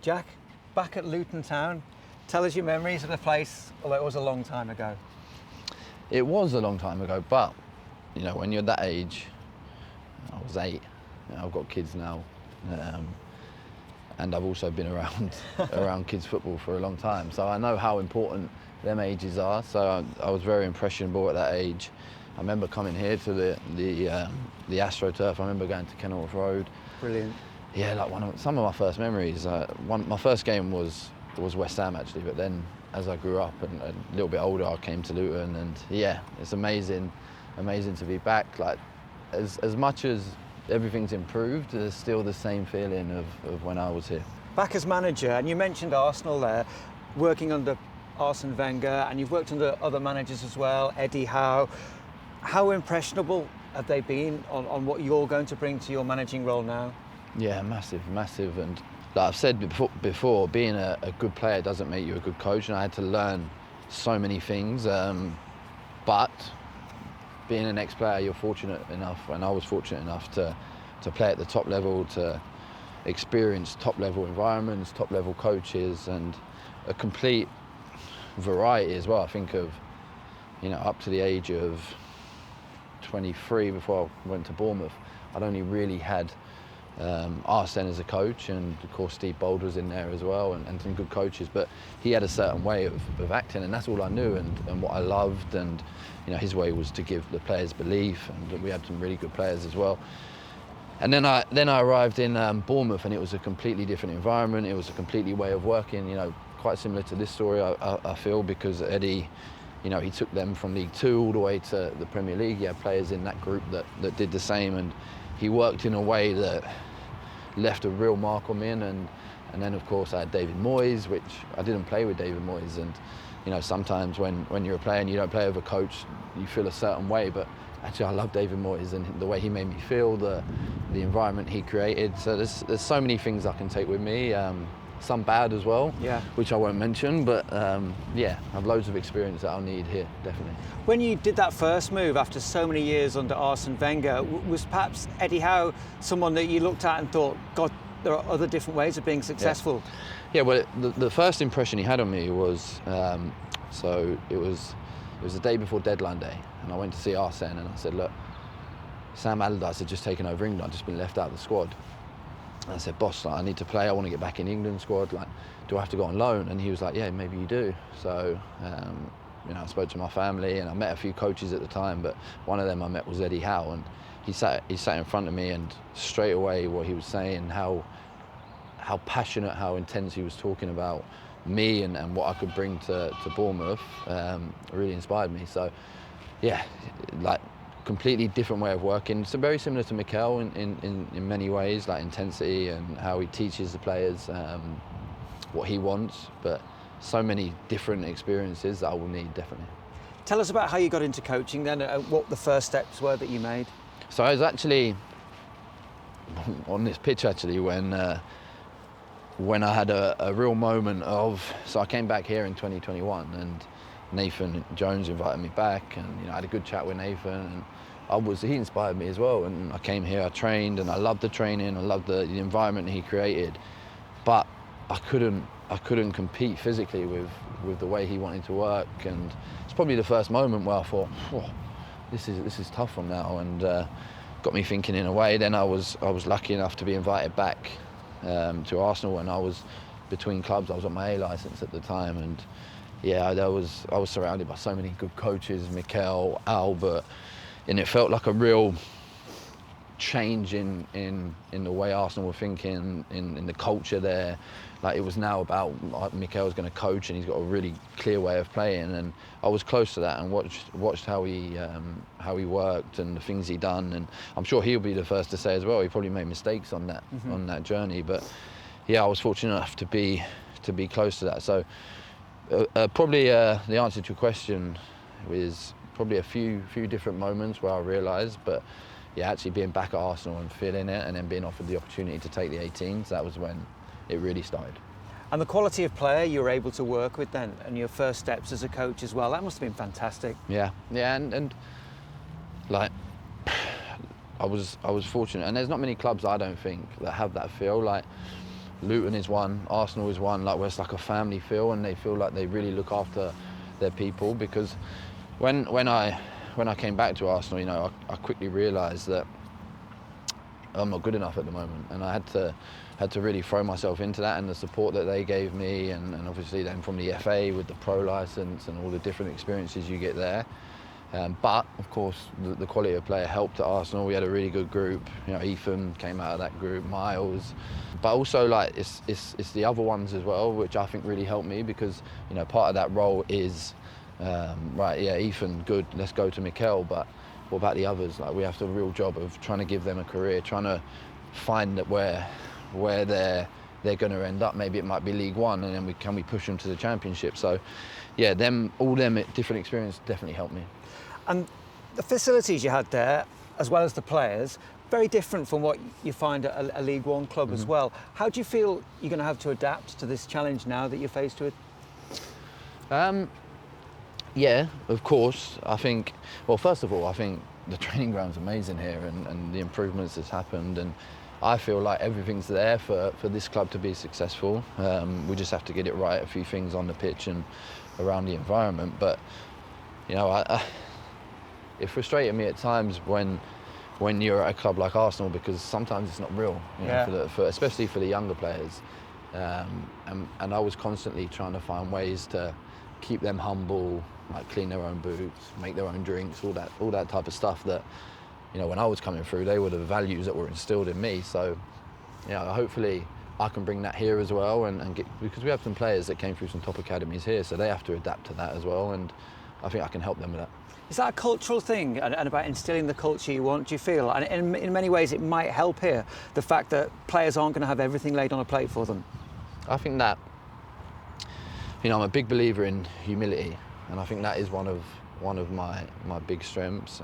Jack, back at Luton Town, tell us your memories of the place, although it was a long time ago. It was a long time ago, but you know, when you're that age, I was 8, you know, I've got kids now, and I've also been around kids football for a long time, so I know how important them ages are. So I was very impressionable at that age. I remember coming here to the AstroTurf. I remember going to Kenilworth Road. Brilliant. Yeah, like some of my first memories. My first game was West Ham actually, but then as I grew up and a little bit older, I came to Luton, and yeah, it's amazing to be back. Like as much as everything's improved, there's still the same feeling of when I was here. Back as manager, and you mentioned Arsenal there, working under Arsene Wenger, and you've worked under other managers as well, Eddie Howe. How impressionable have they been on what you're going to bring to your managing role now? Yeah, massive, and like I've said before, being a good player doesn't make you a good coach, and I had to learn so many things, but being an ex-player, you're fortunate enough, and I was fortunate enough to play at the top level, to experience top-level environments, top-level coaches, and a complete variety as well. I think of, you know, up to the age of 23 before I went to Bournemouth, I'd only really had Arsene as a coach, and of course Steve Bold was in there as well, and some good coaches, but he had a certain way of acting, and that's all I knew, and what I loved. And you know, his way was to give the players belief, and we had some really good players as well. And then I arrived in Bournemouth, and it was a completely different environment. It was a completely way of working, you know, quite similar to this story, I feel, because Eddie, you know, he took them from League 2 all the way to the Premier League. He had players in that group that did the same, and he worked in a way that left a real mark on me. And then of course I had David Moyes, which I didn't play with David Moyes, and you know, sometimes when you're a player and you don't play with a coach, you feel a certain way, but actually I love David Moyes and the way he made me feel, the environment he created. So there's so many things I can take with me, some bad as well, yeah, which I won't mention, but yeah, I have loads of experience that I'll need here, definitely. When you did that first move after so many years under Arsene Wenger, was perhaps Eddie Howe someone that you looked at and thought, God, there are other different ways of being successful? Yeah, well, the first impression he had on me was, so it was the day before deadline day, and I went to see Arsene, and I said, look, Sam Allardyce had just taken over England, I'd just been left out of the squad. And I said, boss, like, I need to play, I want to get back in the England squad, like, do I have to go on loan? And he was like, yeah, maybe you do. So, you know, I spoke to my family, and I met a few coaches at the time, but one of them I met was Eddie Howe, and he sat in front of me, and straight away what he was saying, how passionate, how intense he was talking about me and what I could bring to Bournemouth, really inspired me. So, yeah, like, completely different way of working. So very similar to Mikel in many ways, like intensity and how he teaches the players what he wants, but so many different experiences that I will need, definitely. Tell us about how you got into coaching then, what the first steps were that you made. So I was actually on this pitch actually when I had a real moment of, so I came back here in 2021, and Nathan Jones invited me back, and you know, I had a good chat with Nathan, and he inspired me as well. And I came here, I trained, and I loved the training, I loved the environment he created, but I couldn't compete physically with the way he wanted to work. And it's probably the first moment where I thought, oh, this is tough from now, and got me thinking in a way. Then I was lucky enough to be invited back to Arsenal, and I was between clubs. I was on my A licence at the time, and yeah, I was surrounded by so many good coaches, Mikel, Albert, and it felt like a real change in the way Arsenal were thinking, in the culture there. Like, it was now about Mikel's going to coach, and he's got a really clear way of playing, and I was close to that and watched how he worked and the things he done, and I'm sure he'll be the first to say as well, he probably made mistakes on that journey, but yeah, I was fortunate enough to be close to that. So probably the answer to your question is probably a few different moments where I realised, but yeah, actually being back at Arsenal and feeling it, and then being offered the opportunity to take the 18s, that was when it really started. And the quality of player you were able to work with then, and your first steps as a coach as well, that must have been fantastic. Yeah, and like, I was fortunate, and there's not many clubs, I don't think, that have that feel. Like, Luton is one, Arsenal is one, like where it's like a family feel, and they feel like they really look after their people. Because when I came back to Arsenal, you know, I quickly realised that I'm not good enough at the moment, and I had to really throw myself into that, and the support that they gave me, and obviously then from the FA with the pro licence and all the different experiences you get there. But of course, the quality of player helped at Arsenal. We had a really good group. You know, Ethan came out of that group, Miles, but also like it's the other ones as well, which I think really helped me, because you know, part of that role is right. Yeah, Ethan, good. Let's go to Mikel, but what about the others? Like, we have to do a real job of trying to give them a career, trying to find that where they're going to end up. Maybe it might be League One, and then can we push them to the Championship? So, yeah, all them different experiences definitely helped me. And the facilities you had there, as well as the players, very different from what you find at a League One club as well. How do you feel you're going to have to adapt to this challenge now that you're faced with? Yeah, of course. I think, well, first of all, I think the training ground's amazing here, and the improvements that's happened, and I feel like everything's there for this club to be successful. We just have to get it right, a few things on the pitch and around the environment. But, you know, it frustrated me at times when you're at a club like Arsenal, because sometimes it's not real, you know, especially for the younger players. And I was constantly trying to find ways to keep them humble, like clean their own boots, make their own drinks, all that type of stuff that, you know, when I was coming through, they were the values that were instilled in me. So, you know, hopefully I can bring that here as well, and get, because we have some players that came through some top academies here, so they have to adapt to that as well, and I think I can help them with that. Is that a cultural thing, and about instilling the culture you want, do you feel? And in many ways it might help here, the fact that players aren't going to have everything laid on a plate for them. I think that, you know, I'm a big believer in humility, and I think that is one of my big strengths,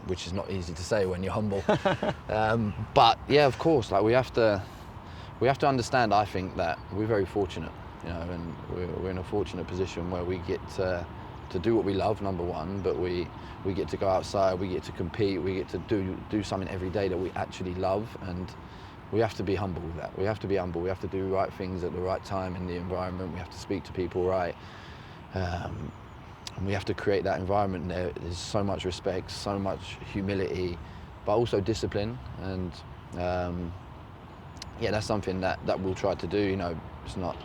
which is not easy to say when you're humble. But yeah, of course, like we have to understand, I think, that we're very fortunate, you know, and we're in a fortunate position where we get to do what we love, number one, but we get to go outside, we get to compete, we get to do something every day that we actually love, and we have to be humble with that. We have to be humble. We have to do the right things at the right time in the environment. We have to speak to people right. And we have to create that environment there. There's so much respect, so much humility, but also discipline. And yeah, that's something that we'll try to do. You know, it's not,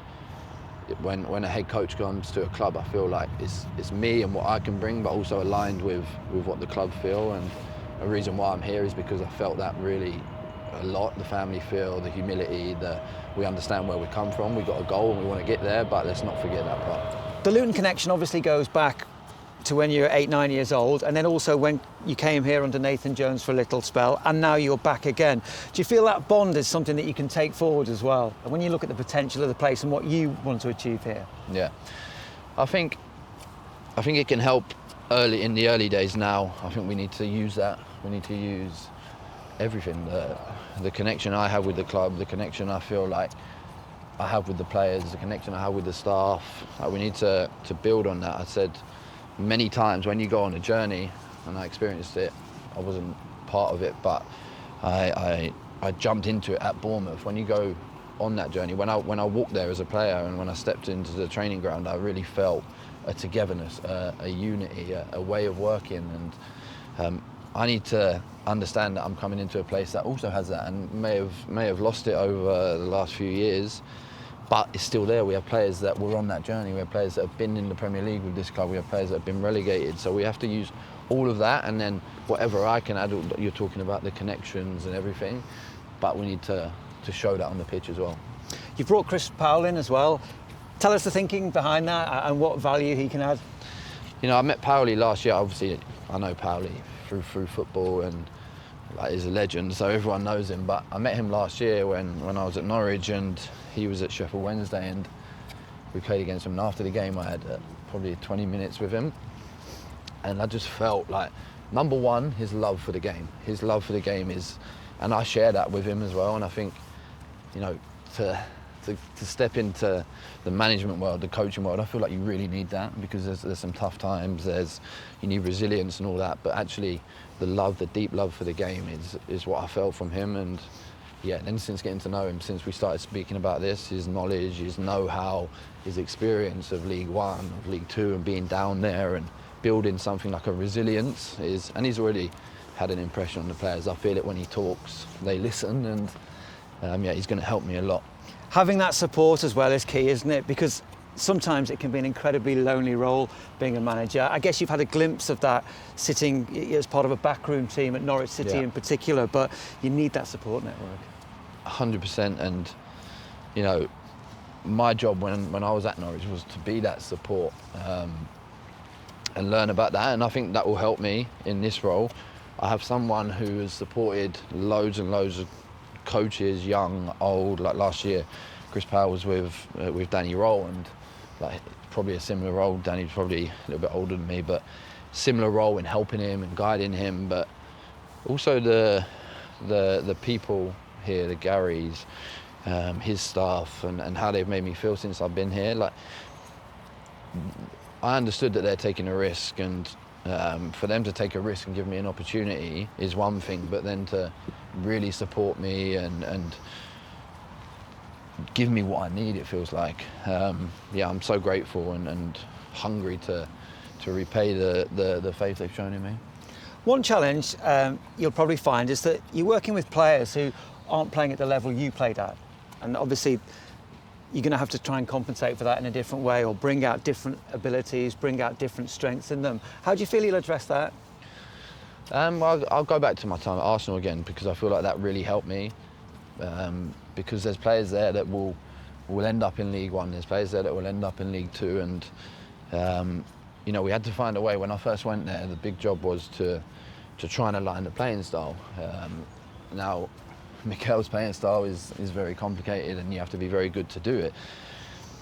when a head coach comes to a club, I feel like it's me and what I can bring, but also aligned with what the club feel. And a reason why I'm here is because I felt that really a lot, the family feel, the humility, we understand where we come from, we've got a goal and we want to get there, but let's not forget that part. The Luton connection obviously goes back to when you were 8-9 years old, and then also when you came here under Nathan Jones for a little spell, and now you're back again. Do you feel that bond is something that you can take forward as well, and when you look at the potential of the place and what you want to achieve here? Yeah, I think it can help in the early days now. I think we need to use that. We need to use everything, the connection I have with the club, the connection I feel like I have with the players, the connection I have with the staff. Like, we need to build on that. I said many times, when you go on a journey, and I experienced it, I wasn't part of it, but I jumped into it at Bournemouth. When you go on that journey, when I walked there as a player, and when I stepped into the training ground, I really felt a togetherness, a unity, a way of working, and I need to understand that I'm coming into a place that also has that, and may have lost it over the last few years, but it's still there. We have players that were on that journey. We have players that have been in the Premier League with this club. We have players that have been relegated. So we have to use all of that, and then whatever I can add. You're talking about the connections and everything, but we need to show that on the pitch as well. You've brought Chris Powell in as well. Tell us the thinking behind that and what value he can add. You know, I met Powley last year. Obviously, I know Powley through football, and like, he's a legend, so everyone knows him. But I met him last year when I was at Norwich, and he was at Sheffield Wednesday, and we played against him. And after the game, I had probably 20 minutes with him, and I just felt like, number one, his love for the game. His love for the game is, and I share that with him as well. And I think, you know, to step into the management world, the coaching world, I feel like you really need that, because there's some tough times, you need resilience and all that, but actually the deep love for the game is what I felt from him. And then since getting to know him, since we started speaking about this, his knowledge, his know-how, his experience of League One, of League Two, and being down there and building something like a resilience and he's already had an impression on the players. I feel it when he talks, they listen, and he's going to help me a lot. Having that support as well is key, isn't it? Because sometimes it can be an incredibly lonely role being a manager. I guess you've had a glimpse of that sitting as part of a backroom team at Norwich City in particular, but you need that support network. 100%, and my job when I was at Norwich was to be that support and learn about that, and I think that will help me in this role. I have someone who has supported loads and loads of coaches, young, old. Like last year, Chris Powell was with Danny Roll, and like probably a similar role. Danny's probably a little bit older than me, but similar role in helping him and guiding him. But also the people here, the Garys, his staff, and how they've made me feel since I've been here. Like I understood that they're taking a risk, and for them to take a risk and give me an opportunity is one thing, but then to really support me and give me what I need, it feels like. I'm so grateful and hungry to repay the faith they've shown in me. One challenge you'll probably find is that you're working with players who aren't playing at the level you played at, and obviously you're going to have to try and compensate for that in a different way, or bring out different abilities, bring out different strengths in them. How do you feel you'll address that? I'll go back to my time at Arsenal again, because I feel like that really helped me. Because there's players there that will end up in League One, there's players there that will end up in League Two, and we had to find a way. When I first went there, the big job was to try and align the playing style. Now, Mikel's playing style is very complicated, and you have to be very good to do it.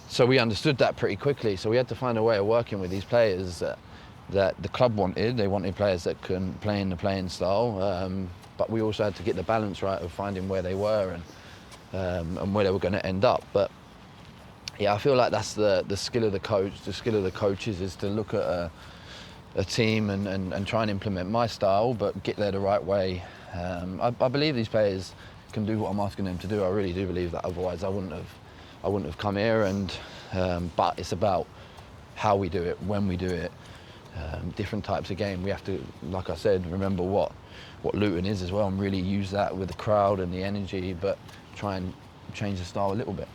So we understood that pretty quickly. So we had to find a way of working with these players that the club wanted. They wanted players that can play in the playing style, but we also had to get the balance right of finding where they were and where they were going to end up. But yeah, I feel like that's the skill of the coach. The skill of the coaches is to look at a team and try and implement my style, but get there the right way. I believe these players can do what I'm asking them to do. I really do believe that. Otherwise, I wouldn't have come here. But it's about how we do it, when we do it, different types of game. We have to, like I said, remember what Luton is as well, and really use that with the crowd and the energy, but try and change the style a little bit.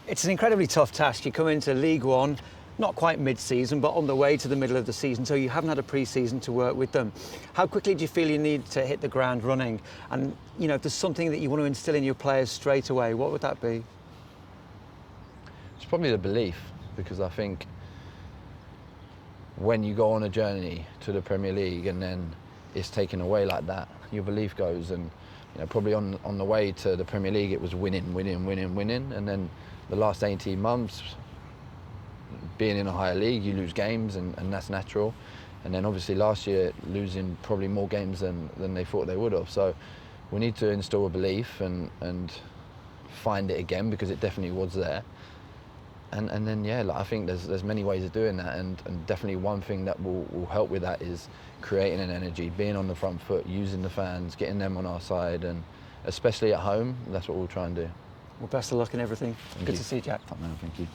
It's an incredibly tough task. You come into League One, not quite mid-season, but on the way to the middle of the season, so you haven't had a pre-season to work with them. How quickly do you feel you need to hit the ground running? And, if there's something that you want to instill in your players straight away, what would that be? It's probably the belief, because I think when you go on a journey to the Premier League and then it's taken away like that, your belief goes. And probably on the way to the Premier League, it was winning, and then the last 18 months, being in a higher league, you lose games, and that's natural. And then obviously last year, losing probably more games than they thought they would have. So we need to instill a belief and find it again, because it definitely was there. And then I think there's many ways of doing that, and definitely one thing that will help with that is creating an energy, being on the front foot, using the fans, getting them on our side, and especially at home, that's what we'll try and do. Well, best of luck in everything. Good to see you, Jack. Top man, thank you.